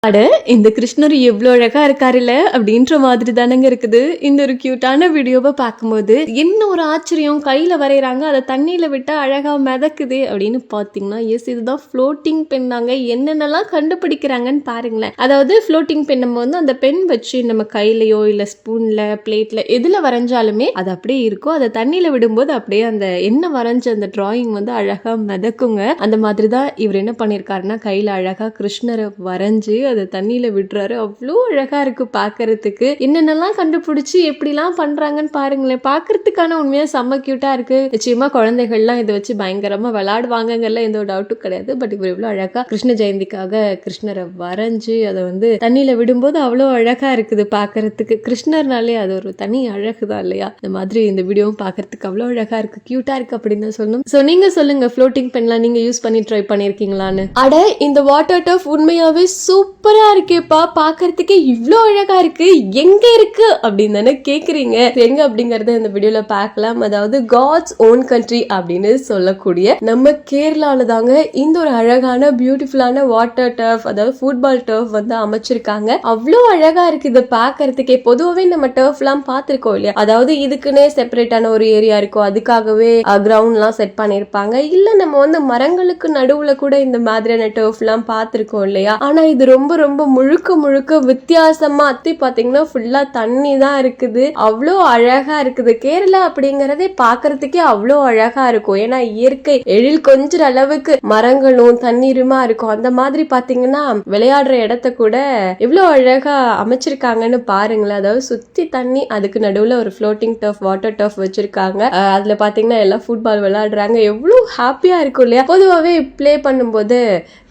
அட இந்த கிருஷ்ணர் எவ்வளவு அழகா இருக்காருல்ல அப்படின்ற மாதிரி தானங்க இருக்குது. இந்த ஒரு கியூட்டான வீடியோவை பார்க்கும்போது என்ன ஒரு ஆச்சரியம், கையில வரைகிறாங்க, அதை தண்ணியில விட்டா அழகா மிதக்குது அப்படின்னு பாத்தீங்கன்னா, எஸ் இதுதான் ஃப்ளோட்டிங் பெண்ணாங்க. என்னென்னலாம் கண்டுபிடிக்கிறாங்கன்னு பாருங்களேன். அதாவது ஃப்ளோட்டிங் பென் நம்ம வந்து அந்த பென் வச்சு நம்ம கையிலயோ இல்ல ஸ்பூன்ல பிளேட்ல எதுல வரைஞ்சாலுமே அது அப்படியே இருக்கும். அதை தண்ணியில விடும்போது அப்படியே அந்த என்ன வரைஞ்ச அந்த டிராயிங் வந்து அழகா மிதக்குங்க. அந்த மாதிரி தான் இவர் என்ன பண்ணிருக்காருன்னா, கையில அழகா கிருஷ்ணரை வரைஞ்சு அதை தண்ணியில விடுறாரு. அவ்வளோ அழகா இருக்கு பாக்குறதுக்கு. என்னென்னலாம் கண்டுபிடிச்சு எப்படிலாம் பண்றாங்கன்னு பாருங்களேன். பாக்குறதுக்கான உண்மையா செம்ம கியூட்டா இருக்கு. நிச்சயமா குழந்தைகள்லாம் இதை வச்சு பயங்கரமா விளையாடுவாங்கல்ல, எந்த ஒரு டவுட்டும் கிடையாது. பட் இவர் இவ்வளவு அழகா கிருஷ்ண ஜெயந்திக்காக கிருஷ்ணரை வரைஞ்சு அதை வந்து தண்ணியில விடும்போது அவ்வளோ அழகா இருக்குது பாக்குறதுக்கு. கிருஷ்ணர்னாலே அது ஒரு தனி அழகுதான் இல்லையா? இந்த மாதிரி இந்த வீடியோவும் பாக்குறதுக்கு அவ்வளோ அழகா இருக்கு, கியூட்டா இருக்கு அப்படின்னு தான் சொல்லணும். சோ நீங்க சொல்லுங்க, ஃப்ளோட்டிங் பென்லாம் நீங்க யூஸ் பண்ணி ட்ரை பண்ணிருக்கீங்களான்னு. அட இந்த வாட்டர் டஃப் உண்மையாவே சூப்பரா இருக்கேப்பா, பாக்குறதுக்கே இவ்ளோ அழகா இருக்கு, எங்க இருக்கு அப்படின்னு தானே கேக்குறீங்க. எங்க அப்படிங்கறத இந்த வீடியோல பார்க்கலாம். அதாவது காட்ஸ் ஓன் கண்ட்ரி அப்படின்னு சொல்லக்கூடிய நம்ம கேரளால தாங்க இந்த ஒரு அழகான பியூட்டிஃபுல்லான வாட்டர் டர்ஃப், அதாவது ஃபுட்பால் டர்ஃப் வந்து அமைச்சிருக்காங்க. அவ்வளோ அழகா இருக்கு இதை பாக்குறதுக்கே. பொதுவாவே நம்ம டர்ஃப் எல்லாம் பார்த்திருக்கோம் இல்லையா? அதாவது இதுக்குன்னே செப்பரேட்டான ஒரு ஏரியா இருக்கும், அதுக்காகவே கிரவுண்ட் எல்லாம் செட் பண்ணிருப்பாங்க. இல்ல நம்ம வந்து மரங்களுக்கு நடுவுல கூட இந்த மாதிரியான டர்ஃப் எல்லாம் பார்த்திருக்கோம் இல்லையா? ஆனா இது ரொம்ப ரொம்ப முழுக்க முழுக்க வித்தியாசமா அத்தி பாத்தீங்கன்னா ஃபுல்லா தண்ணி தான் இருக்குது. அவ்வளோ அழகா இருக்குது. கேரளா அப்படிங்கறதே பாக்குறதுக்கே அவ்வளோ அழகா இருக்கும். ஏன்னா இயற்கை எழில் கொஞ்ச அளவுக்கு மரங்களும் தண்ணீருமா இருக்கும். அந்த மாதிரி பாத்தீங்கன்னா விளையாடுற இடத்த கூட எவ்வளவு அழகா அமைச்சிருக்காங்கன்னு பாருங்களேன். அதாவது சுத்தி தண்ணி, அதுக்கு நடுவுல ஒரு ஃப்ளோட்டிங் டர்ஃப், வாட்டர் டர்ஃப் வச்சிருக்காங்க. அதுல பாத்தீங்கன்னா எல்லாம் ஃபுட்பால் விளையாடுறாங்க. எவ்வளவு ஹாப்பியா இருக்கும் இல்லையா? பொதுவாகவே பிளே பண்ணும்போது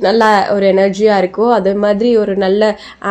நல்லா ஒரு எனர்ஜியா இருக்கும். அதே மாதிரி ஒரு நல்ல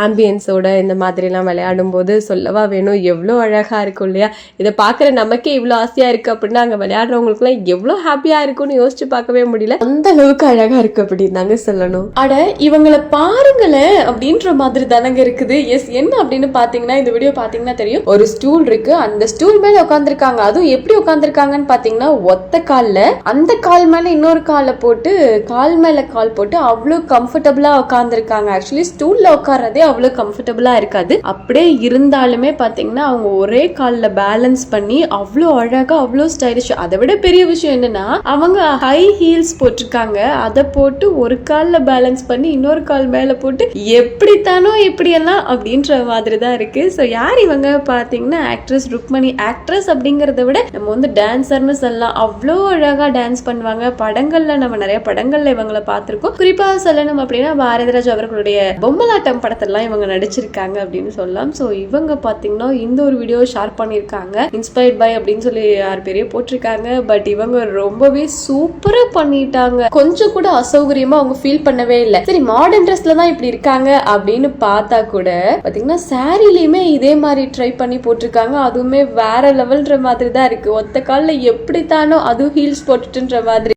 ஆம்பியன்ஸோட இந்த மாதிரி எல்லாம் விளையாடும் போது சொல்லவா வேணும், எவ்வளவு அழகா இருக்கும் இல்லையா? இதை பாக்குற நமக்கே இவ்வளவு ஆசையா இருக்கு அப்படின்னா அங்க விளையாடுறவங்களுக்கு எல்லாம் எவ்வளவு ஹாப்பியா இருக்கும்னு யோசிச்சு பார்க்கவே முடியல. அந்த அளவுக்கு அழகா இருக்கு அப்படின்னு தாங்க சொல்லணும். அட இவங்களை பாருங்களேன் அப்படின்ற மாதிரி தானங்க இருக்குது. எஸ் என்ன அப்படின்னு பாத்தீங்கன்னா, இந்த வீடியோ பாத்தீங்கன்னா தெரியும், ஒரு ஸ்டூல் இருக்கு, அந்த ஸ்டூல் மேல உட்காந்துருக்காங்க. அதுவும் எப்படி உட்காந்துருக்காங்கன்னு பாத்தீங்கன்னா, ஒத்த கால்ல அந்த கால் மேல இன்னொரு காலை போட்டு, கால் மேல கால் போட்டு அவ்வளவு கம்ஃபர்டபுளா உட்காந்துருக்காங்க. ஆக்சுவலி ஸ்டூல்ல உட்கார்றதே அவ்வளவு கம்ஃபர்டபுளா இருக்காது. அப்படியே இருந்தாலுமே பாத்தீங்கன்னா அவங்க ஒரே கால்ல பேலன்ஸ் பண்ணி அவ்வளோ அழகா, அவ்வளோ ஸ்டைலிஷ். அதை விட பெரிய விஷயம் என்னன்னா, அவங்க ஹை ஹீல்ஸ் போட்டிருக்காங்க. அதை போட்டு ஒரு கால்ல பேலன்ஸ் பண்ணி இன்னொரு கால் மேல போட்டு எப்படித்தானோ எப்படியெல்லாம் அப்படின்ற மாதிரி தான் இருக்கு. ஸோ யார் இவங்க பாத்தீங்கன்னா, ஆக்ட்ரஸ் ருக்மணி. ஆக்ட்ரஸ் அப்படிங்கறத விட நம்ம வந்து டான்சர்னு சொல்லலாம். அவ்வளோ அழகா டான்ஸ் பண்ணுவாங்க. படங்கள்ல நம்ம நிறைய படங்கள்ல இவங்களை பார்த்திருக்கோம். குறிப்பா சொல்லணும் அப்படின்னா பாரதிராஜ் அவர்களுடைய பொம்மலாட்டம் படத்தெல்லாம் இவங்க நடிச்சிருக்காங்க அப்படின்னு சொல்லலாம். ஸோ இவங்க பாத்தீங்கன்னா இந்த ஒரு வீடியோ ஷேர் பண்ணிருக்காங்க, இன்ஸ்பயர்ட் பை அப்படின்னு சொல்லி 6 பேரையும் போட்டிருக்காங்க. பட் இவங்க ரொம்பவே சூப்பரா பண்ணிட்டாங்க. கொஞ்சம் கூட அசௌகரியமா அவங்க ஃபீல் பண்ணவே இல்லை. சரி மாடர்ன் ட்ரெஸ்ல தான் இப்படி இருக்காங்க அப்படின்னு பார்த்தா கூட பாத்தீங்கன்னா சாரிலையுமே இதே மாதிரி ட்ரை பண்ணி போட்டிருக்காங்க. அதுவுமே வேற லெவல்ன்ற மாதிரி தான் இருக்கு. ஒத்த கால்ல எப்படித்தானோ அதுவும் ஹீல்ஸ் போட்டுட்டுன்ற மாதிரி